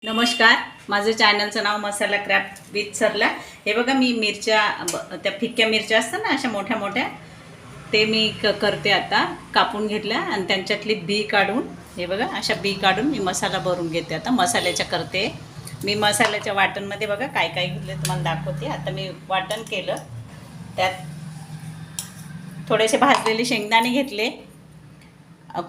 नमस्कार, माझं चॅनलचं नाव मसाला craft with सरला. हे बघा, मी मिरच्या त्या फिक्क्या मिरच्या असतात ना, अशा मोठ्या मोठ्या, ते मी करते. आता कापून घेतल्या आणि त्यांच्यातली बी काढून, हे बघा अशा बी काढून मी मसाला भरून घेते. आता मसाल्याच्या करते मी. मसाल्याच्या वाटणमध्ये बघा काय काय घेतलं तुम्हाला दाखवते. आता मी वाटण केलं, त्यात थोडेसे भाजलेले शेंगदाणे घेतले,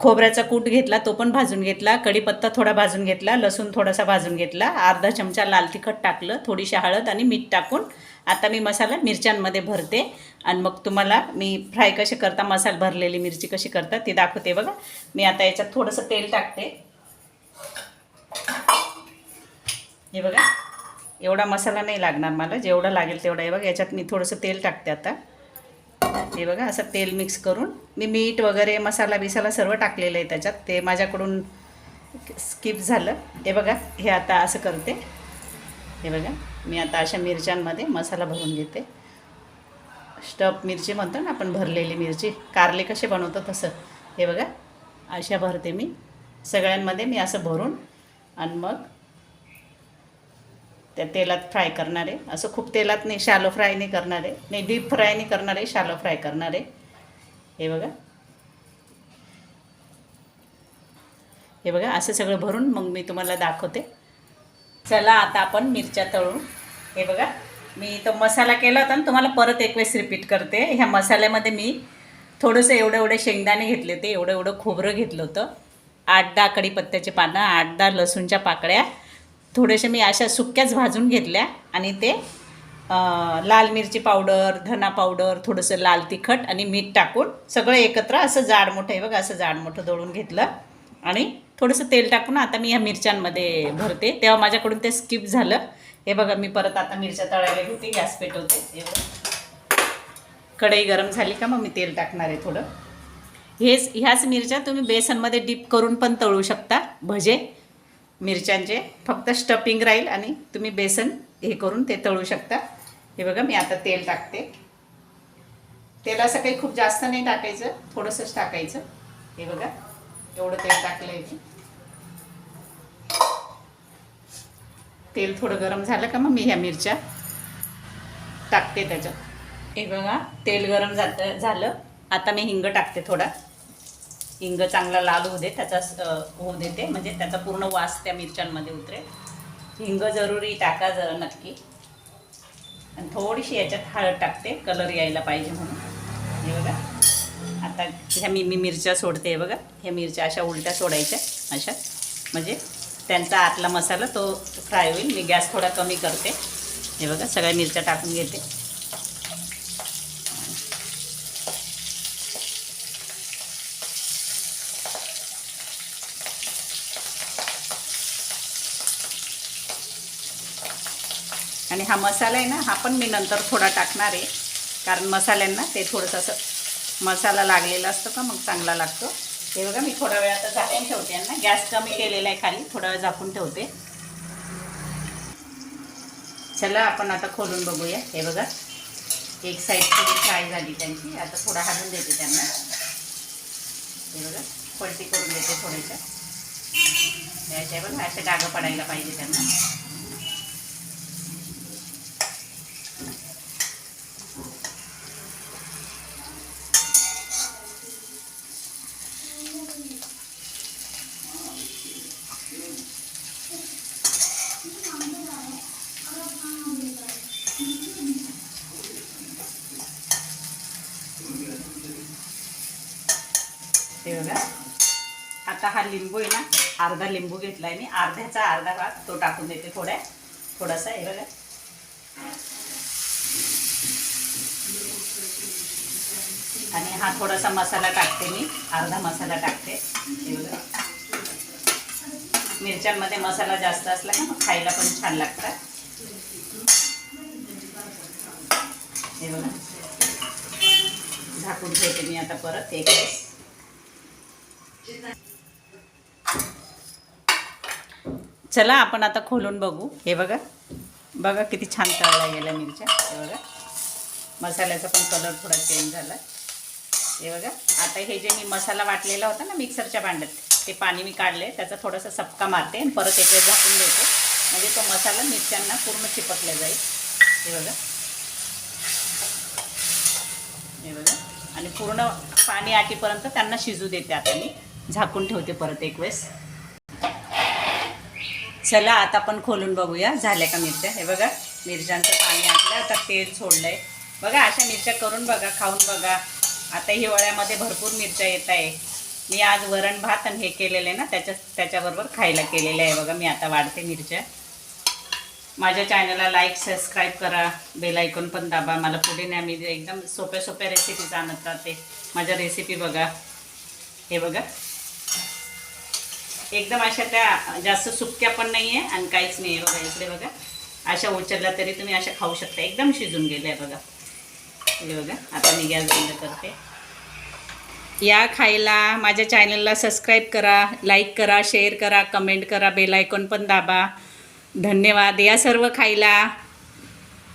खोबऱ्याचा कूट घेतला, तो पण भाजून घेतला, कढीपत्ता थोडा भाजून घेतला, लसूण थोडासा भाजून घेतला, अर्धा चमचा लाल तिखट टाकलं, थोडीशी हळद आणि मीठ टाकून आता मी मसाला मिरच्यांमध्ये भरते. आणि मग तुम्हाला मी फ्राय कसे करता, मसाला भरलेली मिरची कशी करतात ती दाखवते. बघा, मी आता याच्यात थोडंसं तेल टाकते. हे बघा, एवढा मसाला नाही लागणार मला, जेवढा लागेल तेवढा. हे बघा, याच्यात मी थोडंसं तेल टाकते आता. हे बघा, असं तेल मिक्स करून मी मीठ वगैरे मसाला बिसाला सर्व टाकलेलं आहे त्याच्यात. ते माझ्याकडून स्किप झालं. हे बघा, हे आता असं करते. हे बघा, मी आता अशा मिरच्यांमध्ये मसाला भरून घेते. स्टफ मिरची म्हणतो ना आपण, भरलेली मिरची, कारले कसे बनवतो तसं. हे बघा, अशा भरते मी सगळ्यांमध्ये. मी असं भरून आणि मग त्या तेलात फ्राय करणार आहे. असं खूप तेलात नाही, शॅलो फ्राय नाही करणार आहे, नाही डीप फ्राय नाही करणार आहे, शॅलो फ्राय करणार आहे. हे बघा, हे बघा, असं सगळं भरून मग मी तुम्हाला दाखवते. चला आता आपण मिरच्या तळून. हे बघा, मी तो मसाला केला होता ना, तुम्हाला परत एक वेळेस रिपीट करते. ह्या मसाल्यामध्ये मी थोडंसं एवढे शेंगदाणे घेतले होते, एवढं खोबरं घेतलं होतं, 8-10 कढीपत्त्याचे पानं, 8-10 लसूणच्या पाकळ्या, थोडेसे मी अशा सुक्याच भाजून घेतल्या. आणि ते लाल मिरची पावडर, धना पावडर, थोडंसं लाल तिखट आणि मीठ टाकून सगळं एकत्र असं जाड मोठं, हे बघा असं जाड मोठं दळून घेतलं. आणि थोडंसं तेल टाकून आता मी ह्या मिरच्यांमध्ये भरते. तेव्हा माझ्याकडून ते स्किप झालं. हे बघा, मी परत आता मिरच्या तळायला घेते, गॅस पेटवते. हे बघा, कढई गरम झाली का मग मी तेल टाकणार आहे थोडं. ह्याच मिरच्या तुम्ही बेसनमध्ये डीप करून पण तळू शकता, भजे मिरच्यांचे. फक्त स्टफिंग राहील आणि तुम्ही बेसन हे करून ते तळू शकता. हे बघा, मी आता तेल टाकते. तेल असं काही खूप जास्त नाही टाकायचं, थोडंसंच टाकायचं. हे बघा, एवढं तेल टाकलं आहे. तेल थोडं गरम झालं का मग मी ह्या मिरच्या टाकते त्याच्यात. हे बघा, तेल गरम झालं. आता मी हिंग टाकते थोडा. हिंग चांगला लाल होऊ दे, त्याचा होऊ देते, म्हणजे त्याचा पूर्ण वास त्या मिरच्यांमध्ये उतरेल. हिंग जरुरी टाका जरा नक्की. आणि थोडीशी याच्यात हळद टाकते, कलर यायला पाहिजे म्हणून. हे बघा, आता ह्या मी मिरच्या सोडते. बघा, ह्या मिरच्या अशा उलट्या सोडायच्या अशा, म्हणजे त्यांचा आतला मसाला तो फ्राय होईल. मी गॅस थोडा कमी करते. हे बघा, सगळ्या मिरच्या टाकून घेते. आणि हा मसाला आहे ना, हा पण मी नंतर थोडा टाकणार आहे, कारण मसाल्यांना ते थोडंसं असं मसाला लागलेला असतं का मग चांगला लागतो. हे बघा, मी थोडा वेळ आता झाकून ठेवते यांना. गॅस कमी केलेला आहे खाली, थोडा वेळ झाकून ठेवते. चला आपण आता खोलून बघूया. हे बघा, एक साईड थोडी फ्राय झाली त्यांची. आता थोडा हलवून देते त्यांना. हे बघा, पलटी करून देते थोड्याशा. याच्या बघा, असे डाग पडायला पाहिजे त्यांना. हे बघा, आता हा लिंबू आहे ना, अर्धा लिंबू घेतला आहे मी, अर्ध्याचा अर्धा भाग तो टाकून देते थोडासा. हे बघा, आणि हा थोडासा मसाला टाकते मी, अर्धा मसाला टाकते. हे बघा, मिरच्यांमध्ये मसाला जास्त असला का मग खायला पण छान लागतात. हे बघा, झाकून ठेवते मी आता परत एक वेळेस. चला आपण आता खोलून बघू. हे बघा, बघा किती छान तळल्या गेल्या मिरच्या. हे बघा, मसाल्याचा पण कलर थोडा चेंज झाला. हे बघा, आता हे जे मी मसाला वाटलेला होता ना मिक्सरच्या भांड्यात, ते पाणी मी काढले, त्याचा थोडासा सपका मारते आणि परत एक वेळ झाकून देते. म्हणजे तो मसाला मिरच्यांना पूर्ण चिपकला जाईल. हे बघा, हे बघा. आणि पूर्ण पाणी आटेपर्यंत त्यांना शिजू देते. आता मी झाकून ठेवते परत एक वेळेस. चला आता आपण खोलून बघूया झाल्या का मिरच्या. हे बघा, मिरच्यांचं पाणी आटलं, आता तेल सोडलं आहे. बघा, अशा मिरच्या करून बघा, खाऊन बघा. आता हिवाळ्यामध्ये भरपूर मिरच्या येत आहे. मी आज वरण भात आणि हे केलेलं आहे ना, त्याच्याबरोबर खायला केलेलं आहे. बघा, मी आता वाढते मिरच्या. माझ्या चॅनलला लाईक सबस्क्राईब करा, बेल आयकॉन पण दाबा. मला पुढे नाही, मी एकदम सोप्या सोप्या रेसिपीज आणत राहते. माझ्या रेसिपी बघा. हे बघा, एकदम अशा त्या जास्त सुक्या पण नाही आहे आणि काहीच नाही आहे. बघा इकडे बघा, अशा उचलल्या तरी तुम्ही अशा खाऊ शकता. एकदम शिजून गेल्या बघा. हे बघा, आता मी गॅस बंद करते. या खायला. माझ्या चॅनलला सबस्क्राईब करा, लाईक करा, शेअर करा, कमेंट करा, बेल आयकॉन पण दाबा. धन्यवाद. या सर्व खायला.